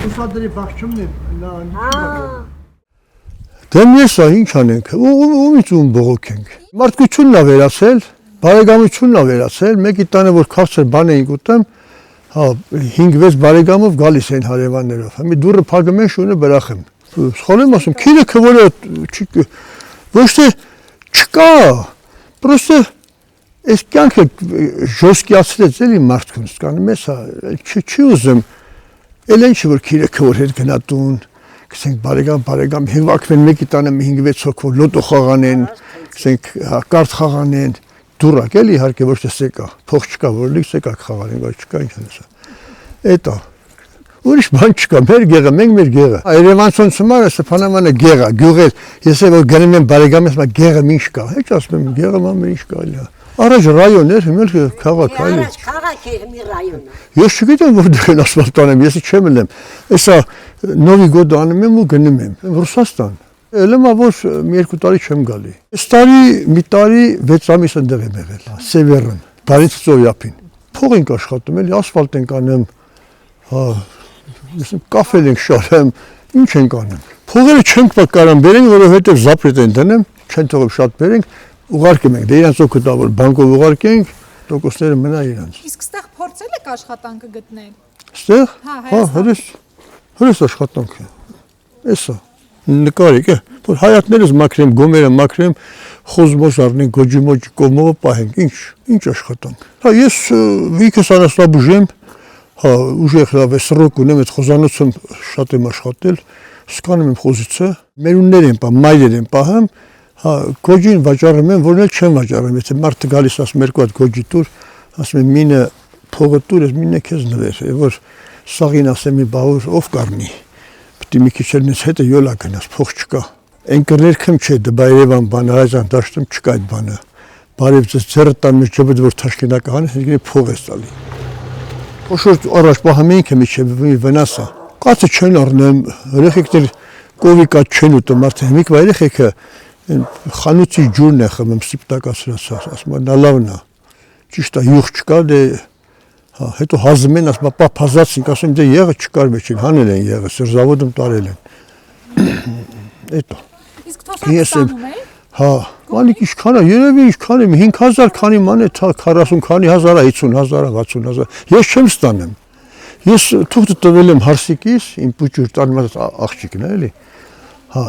Ուսադրի բախչումն է Դե ես ինչ անենք, ումից ում բողոք ենք։ Մարդկությունն ա վերացել, բարեկամությունն ա վերացել, մեկի տանը որ քաղցր բան էինք ուտեմ, 5-6 բարեկամով գալիս են հարևաններով։ Մի դուռը փակում են, շունը բրախեմ։ Սխալ եմ ասում, քիրը քվորը ոչ թե չկա, պրոստը այս կյանքը ժոսկիացրեց էլի մարդկուն, սկանում ես, չի ուզում, էլ են չի որ քիրը քվոր հետ գնա տուն, կսենք բարեկամ, հեղվակվեն մեկի տանը 5-6 հոգով լոտո խաղանեն, կսենք կարտ խաղանեն, դուրակ էլի իհարկե ոչ թե սեկա, փող չկա, որ լիք սեկա խաղանեն, բայց չկա ինչ անեսա, էտա, ուրիշ բան չկա, մեր գեղը, մենք մեր գեղը, Երևանցոն ծմարը Սփանամանը գեղը, գյուղեր, ես որ գնում եմ բարեկամ ես, գեղը ինչ կա, հեչ ասում եմ գեղը ման ինչ կա էլի, առաջ ռայոն էր, հիմա քաղաք էլի։ Առաջ քաղաք էր մի ռայոնը։ Ես չգիտեմ որտեղ են ասֆալտ անեմ, ես չեմ ելեմ, հեսա Նովի գոդ անում եմ ու գնում եմ, Ռուսաստան, ելեմ որ մի 2 տարի չեմ գալի։ Այս տարի մի տարի 6 ամիս ընդեղ եմ եղել, Սևերն, Բարենցովյապին, փող ենք աշխատում էլի, ասֆալտ ենք անում, կաֆել ենք շարեմ, ինչ ենք անում։ Փողերը չենք կարան բերենք, որովհետև զապրետ են դնեմ, չեն թողում շատ բերենք, ուղարկեմ ենք, դե իրանց օգուտ ա որ բանկով ուղարկենք, տոկոսները մնա իրանց։ Իսկ ստեղ փորձել եք աշխատանքը գտնել։ Ստեղ։ Հա, հրես աշխատանքը։ Էսա։ Նկարեք, որ հայատներս մաքրեմ, գոմերը մաքրեմ, խոզմոս առնենք, գոջիմոջի կողմովը պահենք, ինչ աշխատանք։ Հա ես վիքս անասնաբուժեմ, հա ուժեղ լավ է սրոկ ունեմ, այդ խոզանոցում շատ եմ աշխատել, սկանում եմ խոզիցը, մերուններ եմ պահում, մայրեր եմ պահում, հա գոջին վաճառում եմ, որն էլ չեմ վաճառում, եթե մարդը գալիս ասում երկու հատ գոջի տուր, ասում եմ մինը փողը տուր, ես մինը քեզ նվեր, որ սաղին ասեմ մի բաղուր ով կառնի, պետք է մի քիչ էլ ինձ հետը յոլա գնաս, փող չկա, այն կռերքեմ չէ, դե Երևան բանը, Հայաստան դաշտում չկա այդ բանը, բարև ձեզ ձեռը տան մեջ ջբդ որ Թաշկինակը հանես, ինքն փող է տալի, խոշոր առաջ պահում էինք միջև վնասա, կացը չեն առնեմ, երեխեքներ կովիկա չեն ուտում, արդեն հիմիկ երեխեքը խանութի ջուրն է խմում, սիպտակացրած, ասում նա լավն է, ճիշտ է, յուղ չկա, դե հետո հազում են, ասում պա փազացինք, ասում դե եղը չկար մեջին, հանել են եղը, սրզավոդում տարել են, էտո։ Իսկ թոսակը ստանում եք։ Հա, մանիկ ինչքան է, երևի ինչքան եմ, 5000 քանի ման է, 40 քանի հազար, 50,000, 60,000, ես չեմ ստանեմ, ես թուղթը տվել եմ հարսիկիս, իմ պուճուր տանմած աղջիկն է, էլի, հա,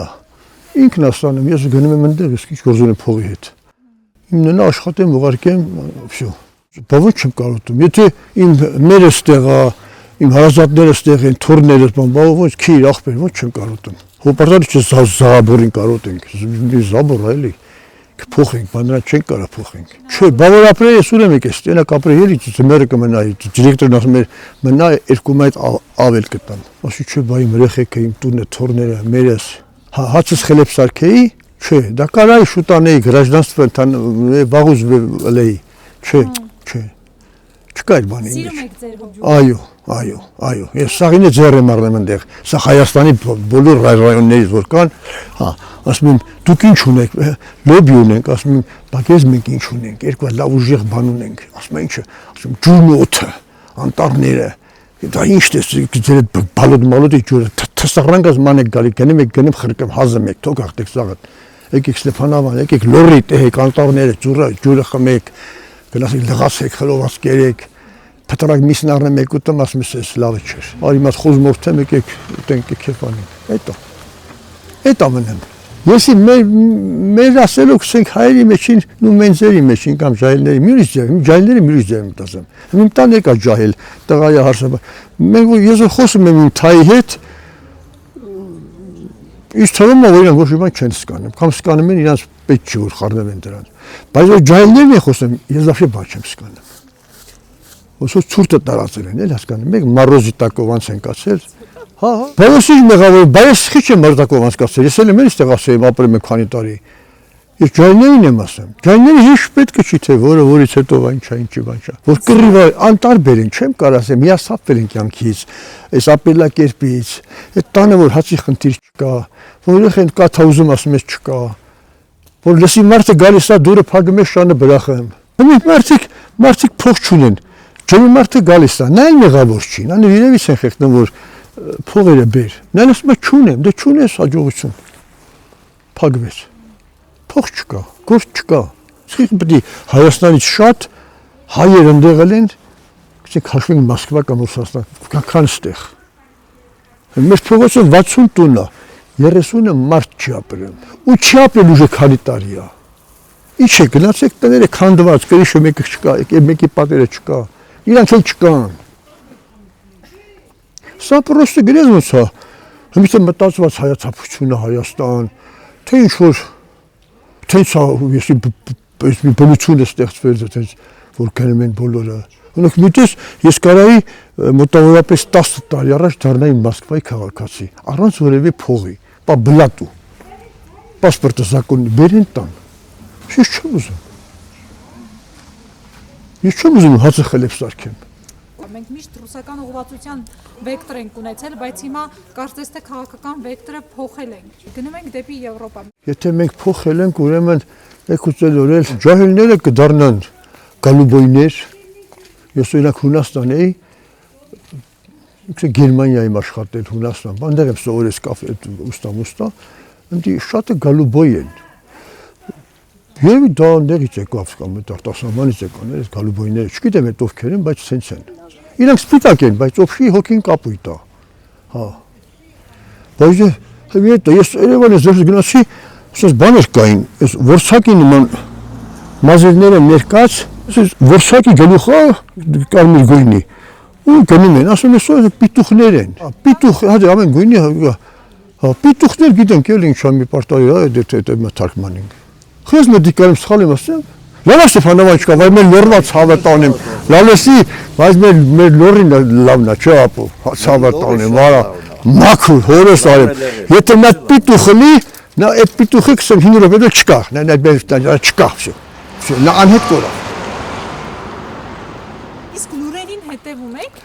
ինքն աստանում, ես գնում եմ ընդեղ, ես ինչ գործում եմ փողի հետ, իմ ննա աշխատեմ, ուղարկեմ, վсё, բավոչ չեմ կարոտում, եթե իմ մերը ստեղ է, իմ հարազատները ստեղ են, թորները, բավոչ քիր, աղբեր, ոչ չեմ կարոտում, հոպարտարի չէ զաբորին կարոտենք, զաբոր էլի, փոխենք, բանրա չենք կարա փոխենք, չէ, բավոր ապրել ես ուր եմ եկես, տենակ ապրել էլի, ձմերը կմնայի, դիրեկտորն ասում էր, մնա 2 մայթ ավել կտամ, ասի չէ, բա իմ երեխեքը, իմ տունը, թորները, մերս, հացս խելեպ սարքեի, չէ, դա կարայի շուտանեի, գրաժդանստվել, վաղուզ լեի, չէ, չկա այդ բանի Սիրում եք ձեր հոբբի։ Այո, ես սաղին է ձեռ եմ առնեմ ընդեղ, սա Հայաստանի բոլոր ռայոններից որ կան, հա, ասում եմ, դուք ինչ ունեք, լոբի ունենք, ասում եմ, բա քեզ մենք ինչ ունենք, երկու լավ ուժեղ բան ունենք, ասում եմ, ինչը, ասում եմ, ջուրն ու օդը, անտառները, դա ինչ տեսեք, ձեր բալոտ ջուրը, թսառանգած ման եք գալի, գնում խրկեմ, հազում եք, թող աղտեք սաղը, եկեք Ստեփանավան, եկեք լորի տեհեք, անտառները, ջուրը խմեք, գնացեք լղացեք, խլոված կերեք, Փտրակ միսն առնեմ եք ուտեմ, ասում ես լավը չէր, արի մատ խոզմորթեմ եկեք ուտենք կեփանին, էտ ամենեմ, եսի մեր ասելով կսենք հայերի մեջին, նու մենձերի մեջին կամ ժայլների, ջայլների մյուրից ձեր մտածեմ, իմ տան եկա ջահել, տղայա հարսաբա, մենք ես խոսում եմ իմ թայի հետ, Իսկ թվում է որ իրանք ոչ մի բան չեն սկանում, կամ սկանում են իրանց պետք չի որ խառնեմ են դրանց, բայց որ ջահելներն են խոսում, ես вообще բան չեմ սկանում, ոսոց ցուրտը տարածել են, էլ հասկանում եք, մարոզի տակով անց են կացել, հա, բայց ինչ մեղավոր, բայց խիչ եմ մարտակով անց կացել, ես էլ եմ այստեղ ասեմ, ապրեմ եմ քանի տարի, ես ջահելներին եմ ասում, ջահելները հիշ պետք չի թե որը որից հետո ինչի բան չա, որ կռիվ անտար բերեն, չեմ կարող ասեմ, միասապվել են կյանքից, այս ապրելակերպից, այդ տանը որ հացի խնդիր չկա, որ երեխեն կաթա ուզում ասում ես չկա, որ լսի մարդը գալիս է դուրը փակում է շանը բրախեմ, մարդիկ փող չունեն, ջրի մարդը գալիս է, նա էլ մեղավոր չի, նա երևից են խեղդում որ փողերը բեր։ Նա ասում է չունեմ, դե չունես հաջողություն։ Փակվեց։ Փող չկա, գործ չկա։ Իսկ պետք է Հայաստանից շատ հայեր ընդեղել են, գուցե քաշվեն Մոսկվա կամ Ռուսաստան, քան ստեղ։ Մեր փողոցը 60 տուն է, 30-ը մարդ չի ապրում։ Ու չի ապրել ուժը քանի տարի է։ Ինչ է գնացեք տները քանդված, կրիշը մեկը չկա, մեկի պատերը չկա։ Իրանք էլ չկան։ Սա պրոստը գրեզ ոնց է։ Հիմա մտածված հայացափությունը Հայաստան, թե ինչ որ տենց է, բնությունը ստեղծվել է, տենց որ գնում են բոլորը։ Ունեք միտես ես կարայի մոտավորապես 10 տարի առաջ դառնայի Մոսկվայի քաղաքացի, առանց որևէ փողի, բա բլատու։ Պասպորտը законի բերեն տան։ Ես չեմ ուզում։ Ես չեմ ուզում հացը խելեփ սարքեմ։ Մենք միշտ ռուսական ուղղվածության վեկտոր ենք ունեցել, բայց հիմա կարծես թե քաղաքական վեկտորը փոխել ենք։ Գնում ենք դեպի Եվրոպա։ Եթե մենք փոխել ենք, ուրեմն եկուցել օրել ջահելները կդառնան գալուբոյներ։ Ես օրինակ Հունաստան էի, Գերմանիայում աշխատել Հունաստան, բանդեր եմ սովորել կաֆե ուստա, ընդ շատը գալուբոյ են։ Եվ դա ընդերից եկավ կամ արտասահմանից եկան, այս գալուբոյները, չգիտեմ այդ ովքեր են, բայց սենց են։ Իրանք սպիտակ են, բայց օբշի հոգին կապույտ է։ Հա։ Բայց ես Երևանը զերծ գնացի, ասես բաներ կային, այս որսակի նման մազերները ներկած, ասես որսակի գլուխը կարմիր գույնի։ Ու գնում են, ասում են սա պիտուխներ են։ Պիտուխ, հա ամեն գույնի, հա պիտուխներ գիտենք էլ ինչ մի պարտարի, հա դե թարգմանենք։ Խես մը դիկարում սխալ եմ ասեմ։ Լավ Ստեփանովիչկա, վայ մեր լորվա ցավը տանեմ։ Լալեսի, բայց մեր լորին լավն է, չէ ապո։ Ցավը տանեմ, արա մաքուր հորս արեմ։ Եթե նա պիտուխը լի, նա այդ պիտուխը 25 րոպե չկա, նա այդ չկա, всё։ Նա անհետ կորա։ Իսկ լուրերին հետևում եք։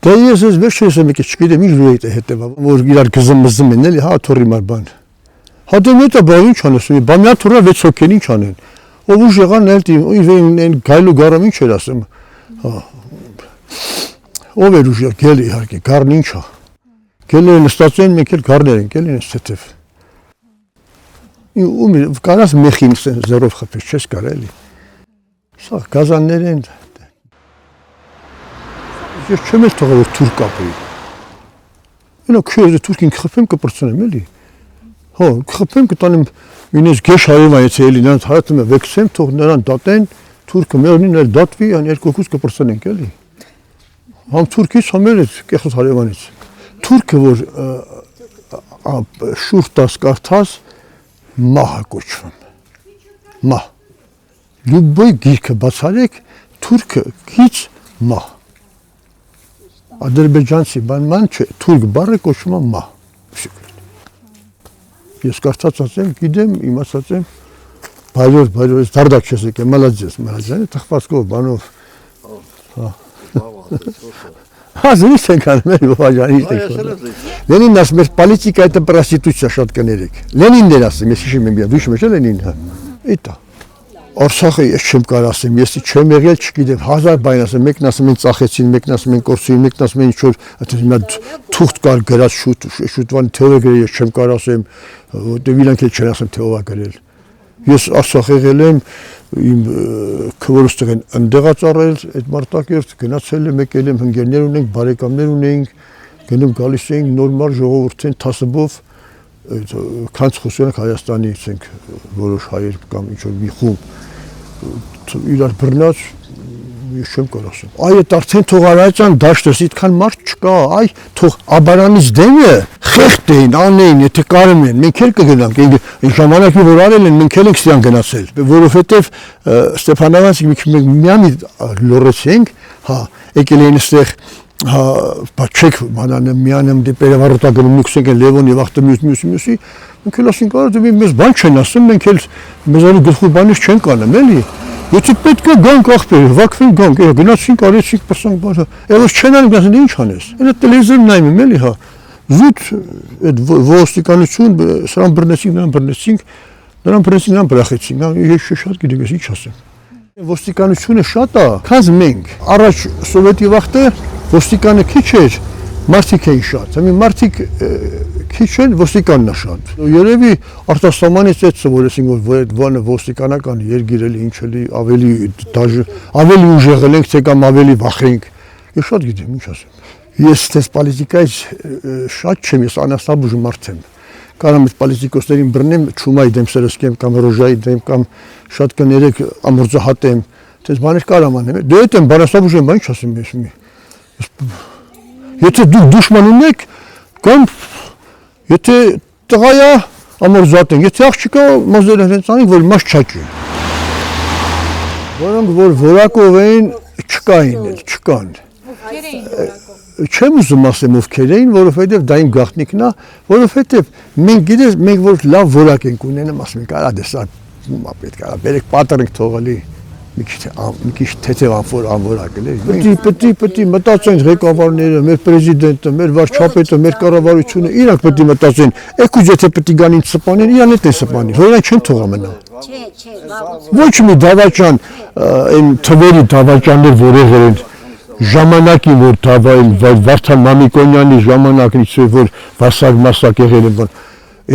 Դե ես վերջերս եկի չգիտեմ ինչ լուրի հետևա, որ իրար գզմ են էլի, հա թորի մար բան։ Հա դե մետա բա ինչ անես, բա մի հատ թուրա 6 հոգին ինչ անեն։ Ով ուժ եղան էլ գայլու գարամ ինչ էր ասում։ Հա։ Ով էր ուժ գել իհարկե, գարն ինչ է։ Գելերը նստած են, մենք էլ գարներ ենք, էլի այս թեթև։ Ու կարաս մեխին զերով խփես, չես կարա էլի։ Սա գազաններ են։ Ես չեմ էլ թողել որ թուրք կապեի։ Ինո քեզ թուրքին խփեմ կպրծնեմ էլի։ Հո, խփեմ կտանեմ ինձ գեշ հարևանից էլի, նրանց հայտում եմ վեքսեմ, թող նրան դատեն, թուրքը մերնին էլ դատվի, ան երկու կուս կպրծնենք էլի։ Համ թուրքից, համ էլ կեղծ հարևանից։ Թուրքը որ շուրջ 10 կարդաս մահ կոչվում։ Մահ։ Լյուբոյ գիրքը բացարեք, թուրքը գից մահ։ Ադրբեջանցի բանման չէ, թուրք բառը կոչվում է մահ։ Ես կարծած եմ, գիտեմ, իմացած եմ, բայր, դարդակ չես եկել, մալադես, թխվածքով, բանով։ Հա, զրիս ենք անում, մեր բավաջանից ենք անում։ Լենինն ասում էր, պոլիտիկա это проституция, շատ կներեք։ Լենինն էր ասում, ես հիշում եմ, դու հիշում ես Լենինին, հա։ Էտա։ Արցախը ես չեմ կարող ասեմ, ես չեմ եղել, չգիտեմ, 1000 բան ասեմ, մեկն ասում են ծախեցին, մեկն ասում են կորցրին, մեկն ասում են ինչ որ հիմա թուղթ կար գրած շուտվան թեորը գրել, ես չեմ կարող ասեմ, որտեղ իրանք էլ չեն ասում թե ով է գրել։ Ես Արցախ եղել եմ, իմ քվորս տղեն ընդեղած առել, այդ մարտակերտ գնացել եմ, եկել եմ, հնգերներ ունենք, բարեկամներ ունենք, գնում գալիս էինք նորմալ ժողովրդին թասբով քանց խոսում ենք Հայաստանից ենք որոշ հայեր կամ ինչ որ մի խումբ իրար բռնած ես չեմ կարող ասեմ։ Այ այդ արդեն թողարայցան դաշտս այդքան մարդ չկա, այ թող աբարանից դեմը խեղտ էին, անեին, եթե կարում են, մենք էլ կգնանք, այն ժամանակի որ արել են, մենք էլ ենք ստիան գնացել, որովհետև Ստեփանավանցի մի լորեցինք, հա, եկել էին այստեղ հա բաչեք մանանեմ միանեմ դե պերևառոտա գնում նուքսենք են Լևոն եւ ախտը մյուսի մենք էլ ասենք արա դե մեզ բան չեն ասում մենք էլ մեզանի գլխու բանից չենք անում էլի եթե պետք է գանք ախպեր վակվեն գանք գնացինք արեցինք պրսանք բանը այլոց չեն անում գասեն ինչ անես այդ տելևիզորն նայում եմ էլի հա զուտ այդ ոստիկանություն սրան բռնեցինք նրան բրախեցինք ես շատ գիտեմ ես ինչ ասեմ ոստիկանությունը շատ է քան մենք առաջ սովետի վաղտը ոստիկանը քիչ էր Մարդիկ էին շատ, մի մարդիկ քիչ են, ոստիկանն է շատ։ Երևի արտասահմանից այդ սովորեցինք, որ այդ բանը ոստիկանական երգիրելի ինչ էլի ավելի ուժեղել ենք, թե կամ ավելի վախենք։ Ես շատ գիտեմ, ինչ ասեմ։ Ես դες պոլիտիկայից շատ չեմ, ես անասնաբուժ մարդ եմ։ Կարամ այդ պոլիտիկոսներին բռնեմ, չումայի դեմ սրսկեմ կամ ռոժայի դեմ կամ շատ կներեք ամորձահատեմ, դες բաներ կարամ անեմ։ Դե այդ եմ, անասնաբուժ եմ, ինչ ասեմ ես մի։ Եթե դուք դուշման ունեք, կամ եթե տղա է, ամորձատ են, եթե աղջիկա մազերը հենց անենք, որ մաս չաճեն։ Որոնք որ որակով էին, չկային էլ, չկան։ Ովքեր էին որակով։ Չեմ ուզում ասեմ ովքեր էին, որովհետև դա իմ գաղտնիքն է, որովհետև մենք գիտես, մենք որ լավ որակ ենք ունենում, ասում ենք, արա դե սա պետք է, բերեք պատր ենք թողալի։ Մի քիչ թեթև անվորակ էլի։ Պետք է մտածեն ղեկավարները, մեր պրեզիդենտը, մեր վարչապետը, մեր կառավարությունը, իրանք պետք է մտածեն, եկուց եթե պետք է գան ինձ սպանեն, իրան հետ են սպանի, որ իրան չեն թողա մնա։ Չէ, լավ։ Ոչ մի դավաճան, այն թվերի դավաճաններ, որ եղել են ժամանակին, որ դավայել Վարդան Մամիկոնյանի ժամանակից, որ վասակ եղել են,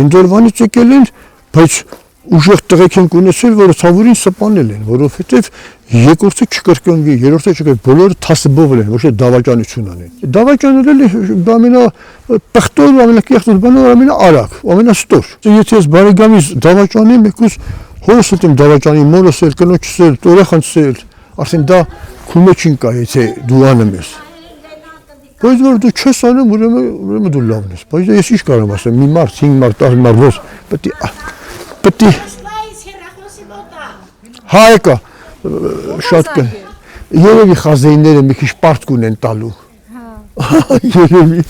այն դորվանից եկել են, բայց ուժեղ տղեկ ենք ունեցել, որը ցավուրին սպանել են, որովհետև երկրորդը չկրկնվի, երրորդը չկրկնվի, բոլորը թասբողել են, ոչ թե դավաճանություն անեն։ Դավաճանել ամենա պղտոր, ամենակեղծ բանը, ամենաարագ, ամենաստոր։ Եթե ես բարեկամիս դավաճանեմ, եկուս հորս էլ եմ դավաճանի, մորս էլ, կնոջս էլ, երեխաս էլ, արդեն դա քո մեջ ինկա, եթե դու անում ես։ Բայց որ դու չես անում, ուրեմն դու լավն ես։ Բայց ես ինչ կարող եմ ասեմ, մի մարդ, 5 մարդ, 10 մարդ, որ պետք է Հա եկա, շատ կն, երևի խազեինները մի քիչ պարտ կունեն տալու, երևի։